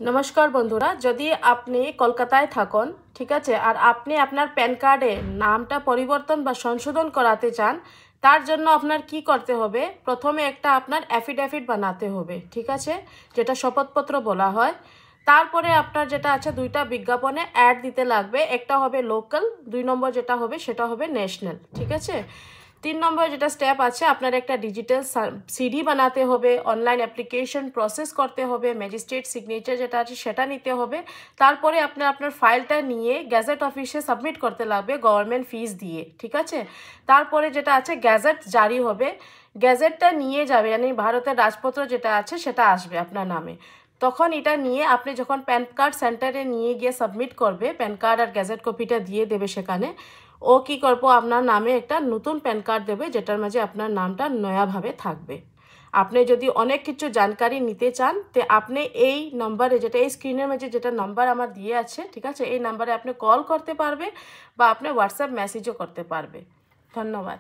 নমস্কার বন্ধুরা, যদি আপনি কলকাতায় থাকেন, ঠিক আছে, আর আপনি আপনার প্যান কার্ডে নামটা পরিবর্তন বা সংশোধন করাতে চান, তার জন্য আপনার কি করতে হবে? প্রথমে একটা আপনার অ্যাফিডেভিট বানাতে হবে, ঠিক আছে, যেটা শপথপত্র বলা হয়। তারপরে আপনার যেটা আছে, দুইটা বিজ্ঞাপনে অ্যাড দিতে লাগবে। একটা হবে লোকাল, 2 নম্বর যেটা হবে সেটা হবে ন্যাশনাল, ঠিক আছে। 3 নম্বর যেটা স্টেপ আছে, আপনার একটা ডিজিটাল সিডি বানাতে হবে, অনলাইন অ্যাপ্লিকেশন প্রসেস করতে হবে, ম্যাজিস্ট্রেট সিগনেচার যেটা আছে সেটা নিতে হবে। তারপরে আপনার ফাইলটা নিয়ে গ্যাজেট অফিসে সাবমিট করতে লাগবে গভর্নমেন্ট ফিস দিয়ে, ঠিক আছে। তারপরে যেটা আছে গ্যাজেট জারি হবে, গ্যাজেটটা নিয়ে যাবে, মানে ভারতের রাজপত্র যেটা আছে সেটা আসবে আপনার নামে। তখন এটা নিয়ে আপনি যখন প্যান কার্ড সেন্টারে নিয়ে গিয়ে সাবমিট করবে, প্যান কার্ড আর গ্যাজেট কপিটা দিয়ে দেবে সেখানে। ও কি করবো, আপনার নামে একটা নতুন প্যান কার্ড দেবে, যেটার মাঝে আপনার নামটা নয়াভাবে থাকবে। আপনি যদি অনেক কিছু জানকারি নিতে চান, তো আপনি এই নম্বরে, যেটা এই স্ক্রিনের মাঝে যেটা নাম্বার আমার দিয়ে আছে, ঠিক আছে, এই নাম্বারে আপনি কল করতে পারবে বা আপনি হোয়াটসঅ্যাপ মেসেজও করতে পারবে। ধন্যবাদ।